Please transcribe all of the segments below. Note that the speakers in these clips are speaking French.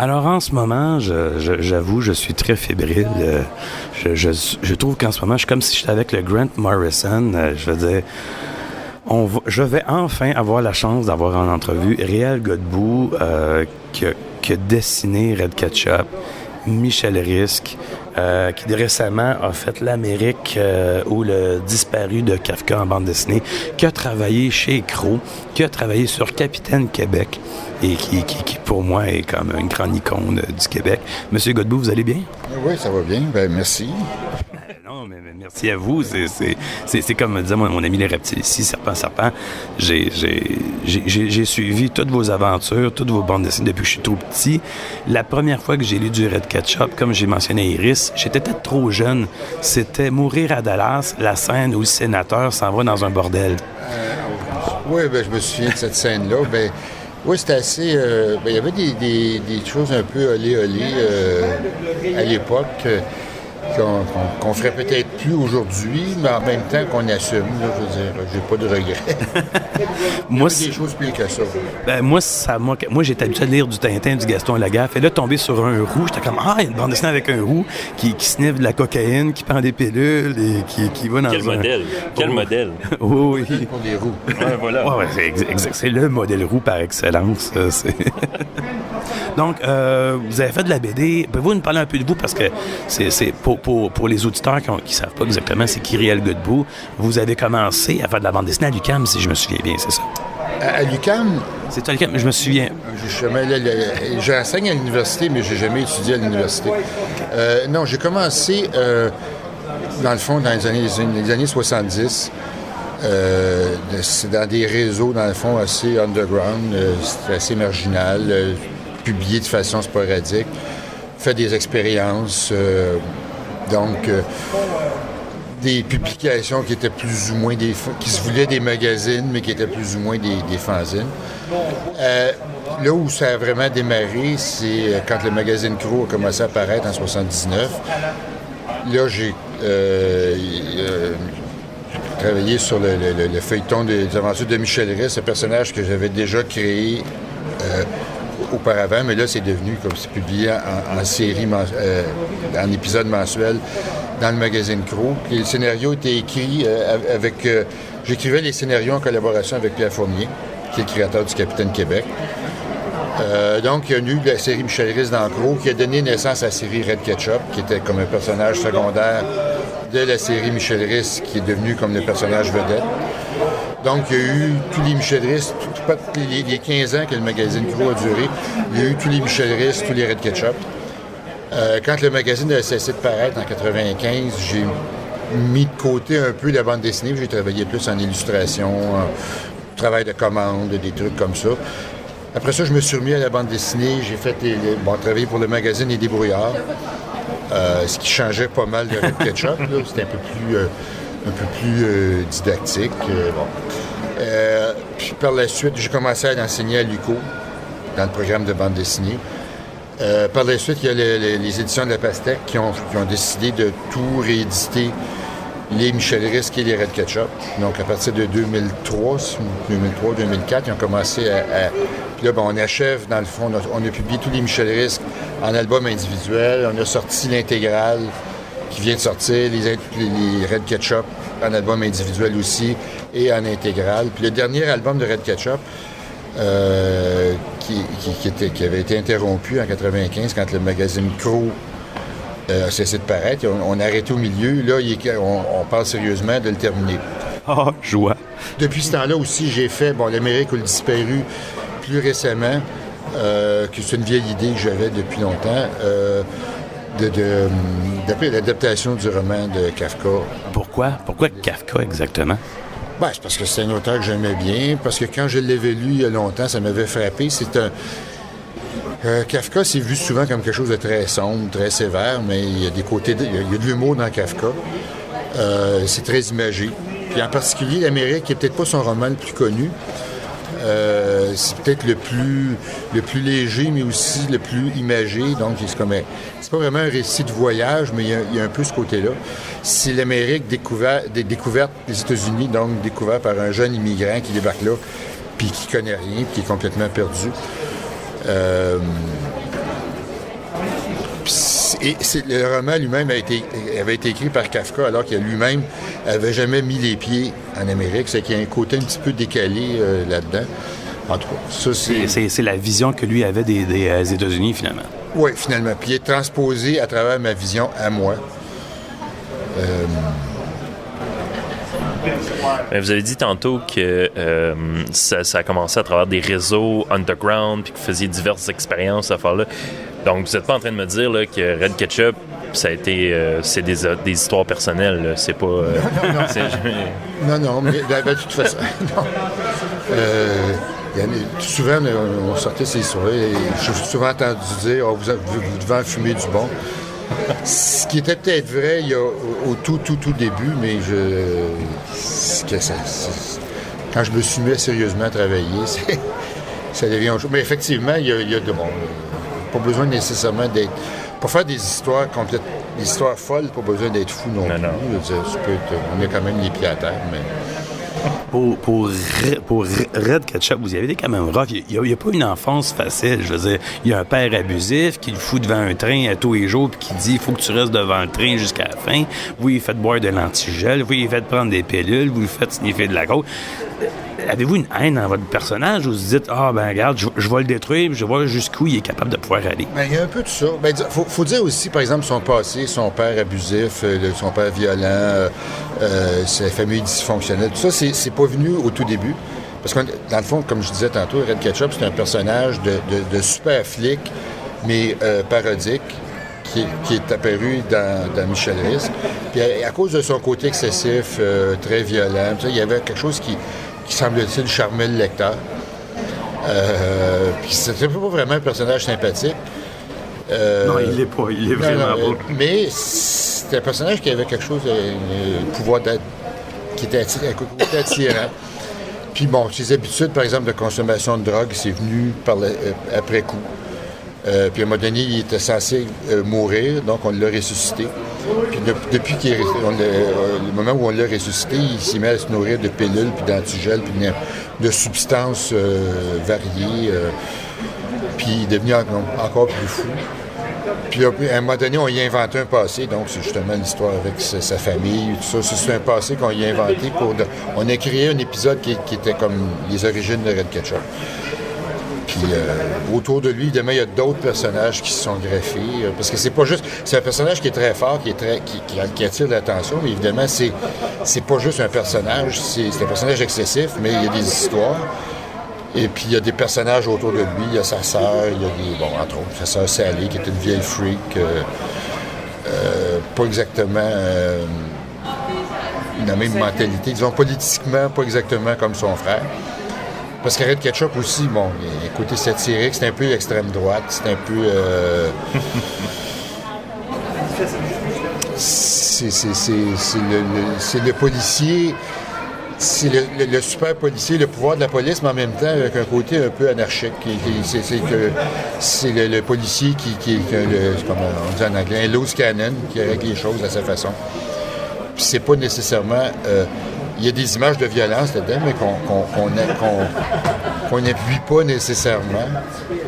Alors en ce moment, j'avoue, je suis très fébrile. Je trouve qu'en ce moment, je suis comme si j'étais avec le Grant Morrison. Je veux dire, je vais enfin avoir la chance d'avoir en entrevue Réal Godbout qui a dessiné Red Ketchup, Michel Risque, qui récemment a fait l'Amérique ou le disparu de Kafka en bande dessinée, qui a travaillé chez Écro, qui a travaillé sur Capitaine Québec et qui pour moi est comme une grande icône du Québec. Monsieur Godbout, vous allez bien? Oui, ça va bien. Ben merci. Non, mais merci à vous. C'est comme me disait mon ami les reptiles ici, Serpent. J'ai suivi toutes vos aventures, toutes vos bandes dessinées depuis que je suis tout petit. La première fois que j'ai lu du Red Ketchup, comme j'ai mentionné Iris, j'étais peut-être trop jeune. C'était Mourir à Dallas, la scène où le sénateur s'en va dans un bordel. Oui, ben je me souviens de cette scène-là. Ben oui, c'était assez... il y avait des choses un peu olé à l'époque qu'on ferait peut-être plus aujourd'hui, mais en même temps qu'on assume. Là, je veux dire, j'ai pas de regrets. Moi, des choses pires que ça. Ben, moi, j'étais habitué à lire du Tintin, du Gaston Lagaffe. Et là, tomber sur un roux, j'étais comme, il y a une bande dessinée avec un roux qui sniffe de la cocaïne, qui prend des pilules et qui va dans Quel modèle? Oui. Pour des roues. Ouais, voilà. Ouais, c'est le modèle roux par excellence. Donc, vous avez fait de la BD. Pouvez-vous nous parler un peu de vous? Parce que c'est pour les auditeurs qui ne savent pas exactement c'est qui Réal Godbout. Vous avez commencé à faire de la bande dessinée à l'UQAM, si je me souviens bien, c'est ça? À l'UQAM? C'est à l'UQAM, je me souviens. J'enseigne à l'université, mais j'ai jamais étudié à l'université. Non, j'ai commencé, dans le fond, dans les années 70. C'est dans des réseaux, dans le fond, assez underground, c'est assez marginal, publié de façon sporadique, fait des expériences, des publications qui étaient plus ou moins qui se voulaient des magazines, mais qui étaient plus ou moins des fanzines. Là où ça a vraiment démarré, c'est quand le magazine Crow a commencé à apparaître en 79. Là, j'ai travaillé sur le feuilleton des aventures de Michel Risque, ce personnage que j'avais déjà créé auparavant, mais là, c'est devenu, comme c'est publié en série, en épisode mensuel dans le magazine Crow. Puis le scénario était écrit avec... j'écrivais les scénarios en collaboration avec Pierre Fournier, qui est le créateur du Capitaine Québec. Donc, il y a eu la série Michel Risque dans Crow, qui a donné naissance à la série Red Ketchup, qui était comme un personnage secondaire de la série Michel Risque, qui est devenu comme le personnage vedette. Donc, il y a eu tous les Michel Risque, les 15 ans que le magazine Crow a duré, il y a eu tous les Michel Risque, tous les Red Ketchup. Quand le magazine a cessé de paraître en 95, j'ai mis de côté un peu la bande dessinée, j'ai travaillé plus en illustration, travail de commande, des trucs comme ça. Après ça, je me suis remis à la bande dessinée, j'ai fait travaillé pour le magazine Les Débrouillards, ce qui changeait pas mal de Red Ketchup, là. C'était un peu plus didactique. Puis par la suite, j'ai commencé à enseigner à l'UQO, dans le programme de bande dessinée. Par la suite, il y a les éditions de la Pastèque qui ont décidé de tout rééditer, les Michel Risque et les Red Ketchup. Donc, à partir de 2003-2004, ils ont commencé à puis là, on achève, dans le fond, on a publié tous les Michel Risque en album individuel. On a sorti l'intégrale qui vient de sortir, les Red Ketchup en album individuel aussi et en intégrale. Puis le dernier album de Red Ketchup, qui avait été interrompu en 95 quand le magazine Crow a cessé de paraître. On a arrêté au milieu. Là, on parle sérieusement de le terminer. Oh, joie! Depuis ce temps-là aussi, j'ai fait l'Amérique ou le disparu plus récemment, que c'est une vieille idée que j'avais depuis longtemps, l'adaptation du roman de Kafka. Pourquoi? Pourquoi Kafka exactement? C'est parce que c'est un auteur que j'aimais bien, parce que quand je l'avais lu il y a longtemps, ça m'avait frappé. Kafka, c'est vu souvent comme quelque chose de très sombre, très sévère, mais il y a des côtés, il y a de l'humour dans Kafka. C'est très imagé. Puis en particulier, l'Amérique, qui n'est peut-être pas son roman le plus connu, c'est peut-être le plus léger, mais aussi le plus imagé. Donc, c'est pas vraiment un récit de voyage, mais il y a un peu ce côté-là. C'est l'Amérique découverte des États-Unis, donc découvert par un jeune immigrant qui débarque là, puis qui connaît rien, puis qui est complètement perdu. Et le roman lui-même avait été écrit par Kafka, alors qu'il lui-même n'avait jamais mis les pieds en Amérique. C'est qu'il y a un côté un petit peu décalé là-dedans. En tout cas, ça, c'est la vision que lui avait des États-Unis, finalement. Oui, finalement. Puis il est transposé à travers ma vision à moi. Vous avez dit tantôt que ça a commencé à travers des réseaux underground puis que vous faisiez diverses expériences, cette affaire-là. Donc, vous n'êtes pas en train de me dire là, que Red Ketchup, ça a été... c'est des histoires personnelles, là. C'est pas... Non, mais de toute façon... souvent, on sortait ces histoires et j'ai souvent entendu dire « vous devez en fumer du bon ». Ce qui était peut-être vrai au tout début, mais quand je me suis mis sérieusement à travailler, ça devient autre chose. Mais effectivement, il y a de bon. Pas besoin nécessairement d'être. Pour faire des histoires complètes, des histoires folles, pas besoin d'être fou non plus. Je veux dire, on est quand même les pieds à terre, mais. Pour Red Ketchup, vous y avez été quand même rough. Il n'y a pas une enfance facile. Je veux dire, il y a un père abusif qui le fout devant un train à tous les jours puis qui dit « il faut que tu restes devant le train jusqu'à la fin ». Vous lui faites boire de l'antigel, vous lui faites prendre des pilules, vous lui faites sniffer de la coke. Avez-vous une haine dans votre personnage où vous vous dites « ah, ben regarde, je vais le détruire puis je vais voir jusqu'où il est capable de pouvoir aller ». Ben, il y a un peu de ça. Ben, faut dire aussi, par exemple, son passé, son père abusif, son père violent, sa famille dysfonctionnelle. Tout ça, c'est pas venu au tout début. Parce que, dans le fond, comme je disais tantôt, Red Ketchup, c'est un personnage de super flic, mais parodique, qui est apparu dans Michel Risque. Puis à cause de son côté excessif, très violent, il y avait quelque chose qui semble-t-il charmait le lecteur. Puis c'était pas vraiment un personnage sympathique. Non, il l'est pas. Il est vraiment pas. Mais c'était un personnage qui avait quelque chose de pouvoir d'être, qui était attirant. Puis bon, ses habitudes, par exemple, de consommation de drogue, c'est venu après coup. Puis à un moment donné, il était censé mourir, donc on l'a ressuscité. Puis depuis le moment où on l'a ressuscité, il s'est mis à se nourrir de pilules, puis d'antigel, puis de substances variées. Puis il est devenu encore plus fou. Puis à un moment donné, on y a inventé un passé, donc c'est justement l'histoire avec sa famille, tout ça. C'est un passé qu'on y a inventé on a créé un épisode qui était comme les origines de Red Ketchup. Puis autour de lui, évidemment, il y a d'autres personnages qui se sont greffés. Parce que c'est pas juste. C'est un personnage qui est très fort, qui attire l'attention, mais évidemment, c'est pas juste un personnage, c'est un personnage excessif, mais il y a des histoires. Et puis il y a des personnages autour de lui. Il y a sa sœur, il y a entre autres, sa sœur Sally, qui est une vieille freak, pas exactement la même mentalité. Disons, politiquement, pas exactement comme son frère. Parce que Red Ketchup aussi, bon, il y a un côté satirique, c'est un peu extrême droite, c'est un peu... c'est le policier, c'est le super policier, le pouvoir de la police, mais en même temps avec un côté un peu anarchique. C'est le policier qui est, comme on dit en anglais, un loose cannon, qui règle les choses à sa façon. Puis c'est pas nécessairement... il y a des images de violence là-dedans, mais qu'on n'appuie pas nécessairement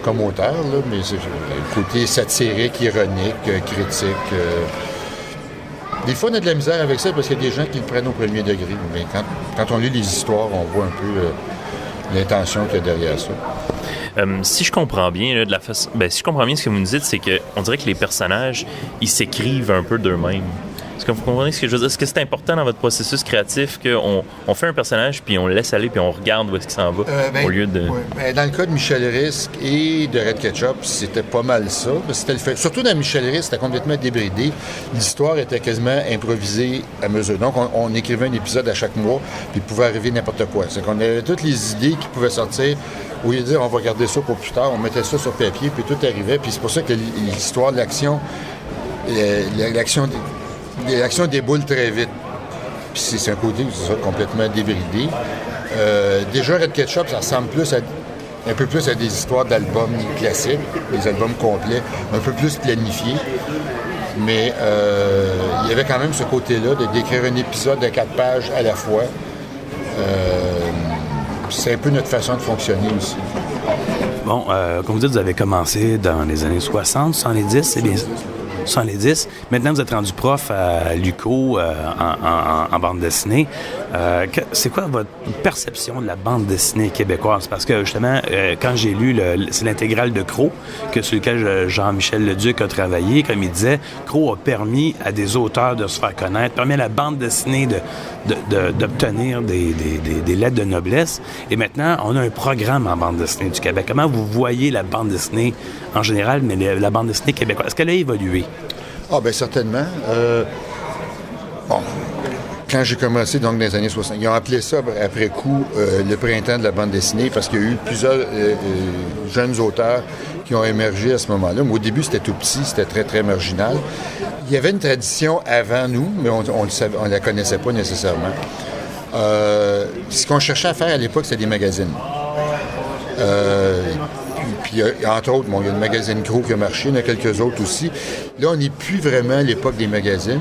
comme auteur, là, mais c'est le côté satirique, ironique, critique. Des fois, on a de la misère avec ça parce qu'il y a des gens qui le prennent au premier degré. Mais quand on lit les histoires, on voit un peu l'intention qu'il y a derrière ça. Si je comprends bien, là, si je comprends bien ce que vous nous dites, c'est qu'on dirait que les personnages, ils s'écrivent un peu d'eux-mêmes. Est-ce que vous comprenez ce que je veux dire? Est-ce que c'est important dans votre processus créatif qu'on fait un personnage puis on le laisse aller puis on regarde où est-ce qu'il s'en va au lieu de... Ouais. Dans le cas de Michel Risque et de Red Ketchup, c'était pas mal ça. C'était le fait. Surtout dans Michel Risque, c'était complètement débridé. L'histoire était quasiment improvisée à mesure. Donc, on écrivait un épisode à chaque mois puis il pouvait arriver n'importe quoi. C'est qu'on avait toutes les idées qui pouvaient sortir. Au lieu de dire on va garder ça pour plus tard, on mettait ça sur papier puis tout arrivait. Puis c'est pour ça que l'histoire de l'action déboule très vite. Puis c'est un côté complètement débridé. Déjà, Red Ketchup, ça ressemble un peu plus à des histoires d'albums classiques, des albums complets, un peu plus planifiés. Mais il y avait quand même ce côté-là d'écrire un épisode de 4 pages à la fois. C'est un peu notre façon de fonctionner aussi. Bon, comme vous dites, vous avez commencé dans les années 60, 70, c'est bien ça? 70. Maintenant, vous êtes rendu prof à l'UQO en bande dessinée. C'est quoi votre perception de la bande dessinée québécoise? Parce que, justement, quand j'ai lu, c'est l'intégrale de Crow, sur lequel Jean-Michel Leduc a travaillé, comme il disait, Crow a permis à des auteurs de se faire connaître, permis à la bande dessinée d'obtenir des lettres de noblesse. Et maintenant, on a un programme en bande dessinée du Québec. Comment vous voyez la bande dessinée en général, mais la bande dessinée québécoise? Est-ce qu'elle a évolué? Ah, bien, certainement. Quand j'ai commencé, donc, dans les années 60, ils ont appelé ça, après coup, le printemps de la bande dessinée, parce qu'il y a eu plusieurs jeunes auteurs qui ont émergé à ce moment-là. Mais au début, c'était tout petit, c'était très, très marginal. Il y avait une tradition avant nous, mais on ne la connaissait pas nécessairement. Ce qu'on cherchait à faire à l'époque, c'était des magazines. Puis, entre autres, il y a le magazine Crow qui a marché, il y en a quelques autres aussi. Là, on n'est plus vraiment à l'époque des magazines.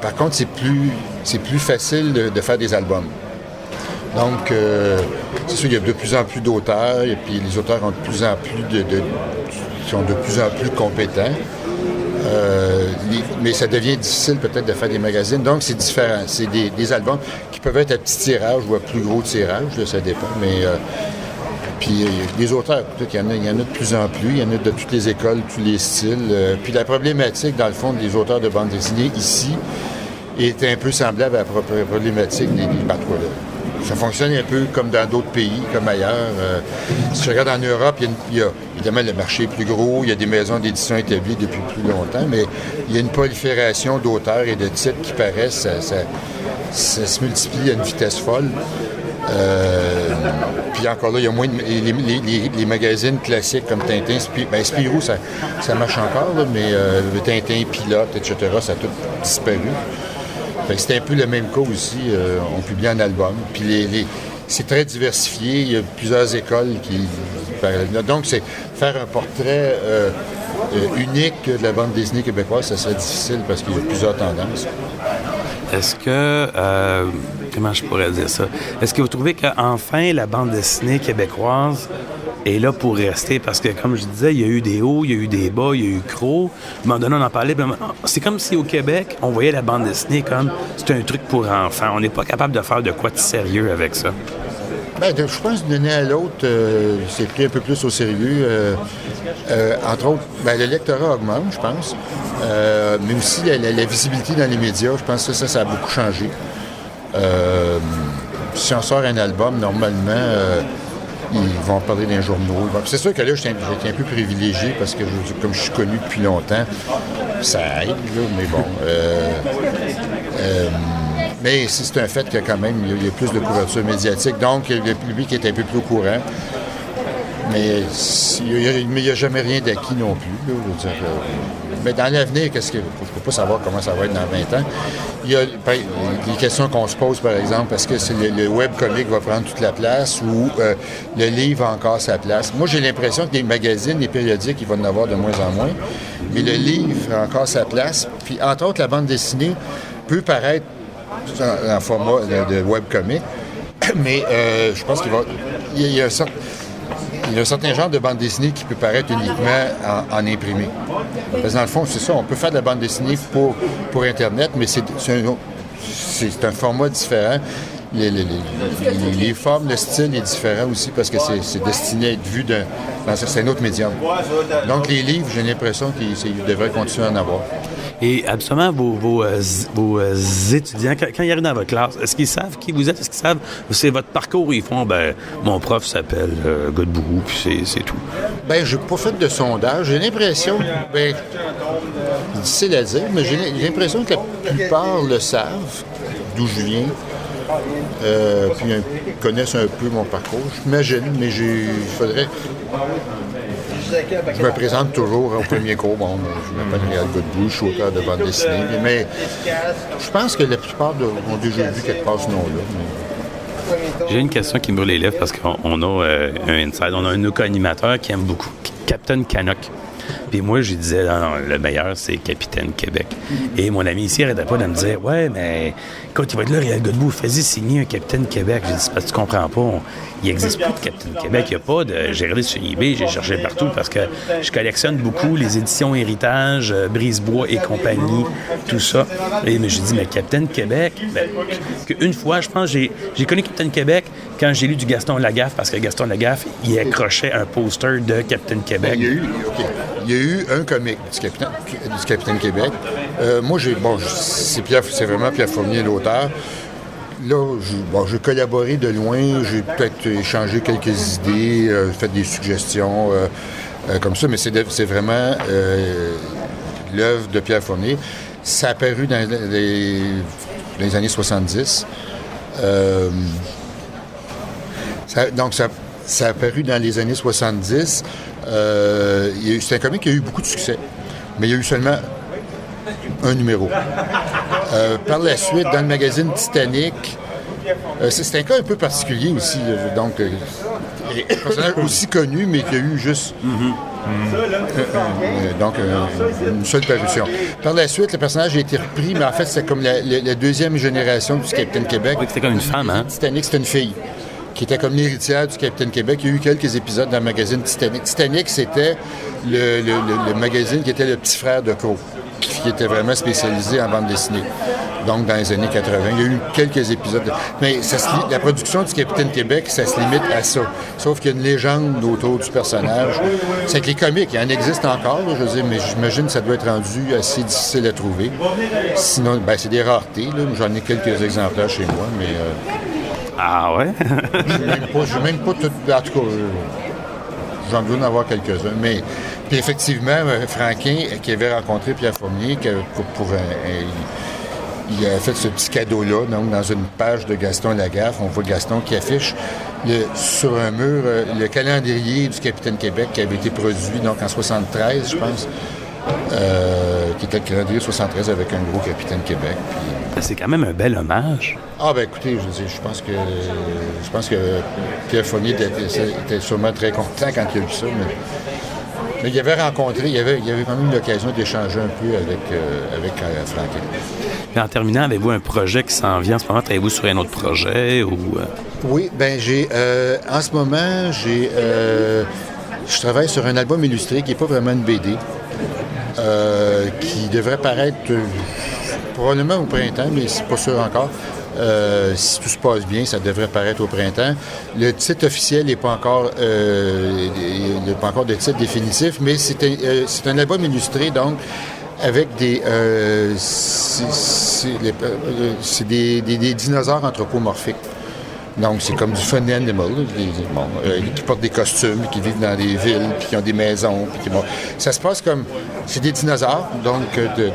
Par contre, c'est plus facile de faire des albums. Donc, c'est sûr qu'il y a de plus en plus d'auteurs, et puis les auteurs ont de plus en plus sont de plus en plus compétents. Mais ça devient difficile peut-être de faire des magazines. Donc, c'est différent. C'est des albums qui peuvent être à petit tirage ou à plus gros tirage, là, ça dépend. Mais puis les auteurs, peut-être il y en a de plus en plus. Il y en a de toutes les écoles, tous les styles. Puis la problématique, dans le fond, des auteurs de bande dessinée ici est un peu semblable à la problématique des patois. Ça fonctionne un peu comme dans d'autres pays, comme ailleurs. Si tu regardes en Europe, il y a évidemment le marché est plus gros, il y a des maisons d'édition établies depuis plus longtemps, mais il y a une prolifération d'auteurs et de titres qui paraissent, ça se multiplie à une vitesse folle. Puis encore là, il y a moins les magazines classiques comme Tintin, Spirou, ça marche encore, là, mais Tintin, Pilote, etc., ça a tout disparu. Fait que c'est un peu le même cas aussi. On publie en album. Puis c'est très diversifié. Il y a plusieurs écoles qui parlent. Donc, c'est faire un portrait unique de la bande dessinée québécoise, ça serait difficile parce qu'il y a plusieurs tendances. Est-ce que... comment je pourrais dire ça? Est-ce que vous trouvez qu'enfin, la bande dessinée québécoise est là pour rester? Parce que, comme je disais, il y a eu des hauts, il y a eu des bas, il y a eu Crow. À un moment donné, on en parlait. C'est comme si au Québec, on voyait la bande dessinée comme c'est un truc pour enfants. On n'est pas capable de faire de quoi de sérieux avec ça. Bien, je pense que d'une année à l'autre, c'est pris un peu plus au sérieux. Entre autres, le lectorat augmente, je pense. Mais aussi la visibilité dans les médias, je pense que ça a beaucoup changé. Si on sort un album, normalement, ils vont parler d'un journaux. C'est sûr que là, j'étais un peu privilégié parce que, comme je suis connu depuis longtemps, ça aide, là, mais bon. Mais c'est un fait que quand même, il y a plus de couverture médiatique. Donc, le public est un peu plus au courant. Mais il n'y a jamais rien d'acquis non plus. Là, je veux dire, mais dans l'avenir, je ne peux pas savoir comment ça va être dans 20 ans. Il y a les questions qu'on se pose, par exemple, est-ce que le webcomic va prendre toute la place ou le livre a encore sa place? Moi, j'ai l'impression que les magazines, les périodiques, ils vont en avoir de moins en moins. Mais le livre a encore sa place. Puis, entre autres, la bande dessinée peut paraître en format de webcomic, mais je pense qu'il y a un certain genre de bande dessinée qui peut paraître uniquement en imprimé. Parce que dans le fond, c'est ça, on peut faire de la bande dessinée pour Internet, mais c'est un format différent. Les formes, le style est différent aussi parce que c'est destiné à être vu c'est un autre médium. Donc les livres, j'ai l'impression qu'ils devraient continuer à en avoir. Et absolument, vos étudiants, quand ils arrivent dans votre classe, est-ce qu'ils savent qui vous êtes? Est-ce qu'ils savent c'est votre parcours? Ils font, mon prof s'appelle Godbout, puis c'est tout. J'ai pas fait de sondage. J'ai l'impression, c'est difficile à dire, mais j'ai l'impression que la plupart le savent, d'où je viens. Puis ils connaissent un peu mon parcours, j'imagine, mais il faudrait... Je me présente toujours au premier cours. Bon, je m'appelle Réal Godbout, je suis auteur de bande dessinée. Mais je pense que la plupart ont déjà vu quelque part ce nom-là. Mais... J'ai une question qui me brûle les lèvres parce qu'on a un inside. On a un co-animateur qui aime beaucoup, Captain Canuck. Puis moi, je disais, non, le meilleur, c'est Capitaine Québec. Et mon ami ici arrêtait pas de me dire, ouais, mais quand il va être là, Réal Godbout, fais-y signer un Capitaine Québec. J'ai dit, c'est parce que tu comprends pas, il n'existe plus de Capitaine Québec. Il n'y a pas de. J'ai regardé sur eBay, j'ai cherché partout parce que je collectionne beaucoup les éditions Héritage, Brisebois et compagnie, tout ça. Et mais j'ai dit, mais Capitaine Québec, une fois, je pense, j'ai connu Capitaine Québec quand j'ai lu du Gaston Lagaffe, parce que Gaston Lagaffe, il accrochait un poster de Capitaine Québec. Il y a eu un comic du Capitaine Québec. Moi, c'est vraiment Pierre Fournier, l'auteur. Là, j'ai collaboré de loin, j'ai peut-être échangé quelques idées, fait des suggestions comme ça, mais c'est vraiment l'œuvre de Pierre Fournier. Ça a apparu dans les années 70. Ça a apparu dans les années 70. C'est un comic qui a eu beaucoup de succès, mais il y a eu seulement un numéro. Par la suite, dans le magazine Titanic, c'est un cas un peu particulier aussi. Donc, un personnage aussi connu, mais qui a eu juste une seule parution. Par la suite, le personnage a été repris, mais en fait, c'est comme la deuxième génération du Capitaine Québec. Oui, c'était comme une femme, hein? Titanic, c'était une fille qui était comme l'héritière du Capitaine Québec. Il y a eu quelques épisodes dans le magazine Titanic. Titanic, c'était le magazine qui était le petit frère de Crow, qui était vraiment spécialisé en bande dessinée. Donc, dans les années 80, il y a eu quelques épisodes. Mais la production du Capitaine Québec, ça se limite à ça. Sauf qu'il y a une légende autour du personnage. C'est que les comics, il en existe encore, là, je veux dire, mais j'imagine que ça doit être rendu assez difficile à trouver. Sinon, c'est des raretés. Là. J'en ai quelques exemplaires chez moi, mais... Ah ouais? Je même pas tout... En tout cas, j'en dois en avoir quelques-uns. Mais puis effectivement, Franquin, qui avait rencontré Pierre Fournier, il a fait ce petit cadeau-là. Donc, dans une page de Gaston Lagaffe, on voit Gaston qui affiche sur un mur le calendrier du Capitaine Québec qui avait été produit donc en 73, je pense. Qui était le calendrier 73 avec un gros Capitaine Québec. Puis... C'est quand même un bel hommage. Ah ben écoutez, je pense que Pierre Fournier était sûrement très content quand il a vu ça, mais il avait rencontré, il avait quand même eu l'occasion d'échanger un peu avec Franquin. Puis en terminant, avez-vous un projet qui s'en vient en ce moment? Travaillez-vous sur un autre projet ou... Oui, en ce moment, je travaille sur un album illustré qui n'est pas vraiment une BD. Qui devrait paraître probablement au printemps, mais c'est pas sûr encore. Si tout se passe bien, ça devrait paraître au printemps. Le titre officiel n'est pas encore, il n'y a pas encore de titre définitif, mais c'est un album illustré, donc avec c'est des dinosaures anthropomorphiques. Donc, c'est comme du fun animal, qui portent des costumes, qui vivent dans des villes, puis qui ont des maisons. Ça se passe comme... C'est des dinosaures, donc de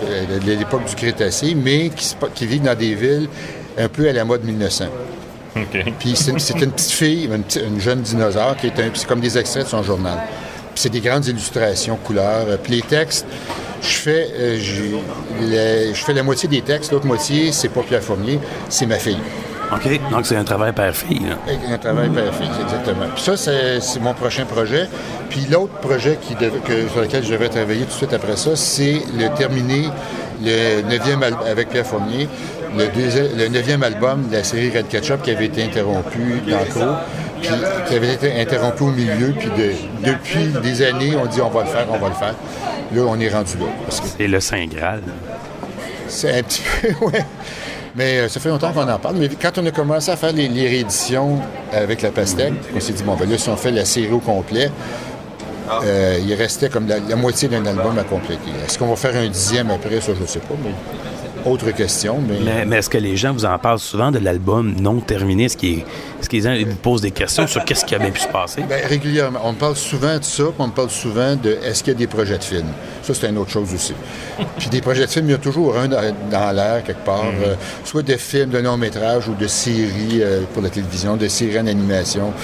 l'époque du Crétacé, mais qui vivent dans des villes un peu à la mode 1900. Okay. Puis c'est une petite fille, une jeune dinosaure, c'est comme des extraits de son journal. Puis c'est des grandes illustrations, couleurs. Puis les textes, je fais la moitié des textes, l'autre moitié, c'est pas Pierre Fournier, c'est ma fille. OK. Donc, c'est un travail père-fille, là. Un travail père-fille, exactement. Puis ça, c'est mon prochain projet. Puis l'autre projet sur lequel je devrais travailler tout de suite après ça, c'est terminer le 9e album avec Pierre Fournier, le 9e album de la série Red Ketchup qui avait été interrompu dans Crow, puis qui avait été interrompu au milieu. Puis depuis des années, on dit on va le faire. Là, on est rendu là. C'est le Saint Graal. C'est un petit peu, ouais. Mais ça fait longtemps qu'on en parle. Mais quand on a commencé à faire les rééditions avec la pastèque, on s'est dit, là, si on fait la série au complet, il restait comme la moitié d'un album à compléter. Est-ce qu'on va faire un 10e après? Ça, je ne sais pas, mais autre question. Mais est-ce que les gens vous en parlent souvent de l'album non terminé? Est-ce que les gens vous posent des questions sur qu'est-ce qui a bien pu se passer? Bien, régulièrement. On me parle souvent de ça, puis on me parle souvent de est-ce qu'il y a des projets de films? Ça, c'est une autre chose aussi. Puis des projets de films, il y a toujours un dans l'air, quelque part, soit de films, de long-métrage ou de séries pour la télévision, de séries en animation.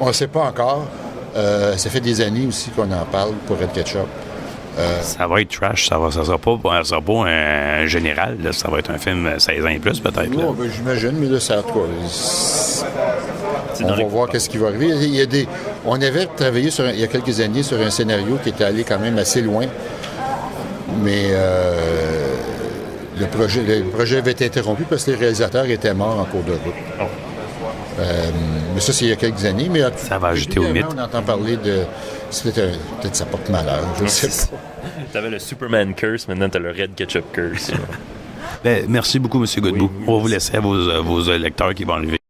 On ne sait pas encore. Ça fait des années aussi qu'on en parle pour Red Ketchup. Ça va être trash, ça sera pas un général, là, ça va être un film 16 ans et plus peut-être. Oui, j'imagine, mais là, ça On va voir qu'est-ce qui va arriver. On avait travaillé il y a quelques années sur un scénario qui était allé quand même assez loin, mais le projet avait été interrompu parce que les réalisateurs étaient morts en cours de route. Mais ça, c'est il y a quelques années. Mais ça va ajouter au mythe. On entend parler de... Peut-être ça porte malheur, je ne sais pas. T'avais le Superman Curse, maintenant t'as le Red Ketchup Curse. Merci beaucoup, M. Godbout. On va vous laisser à vos lecteurs qui vont arriver.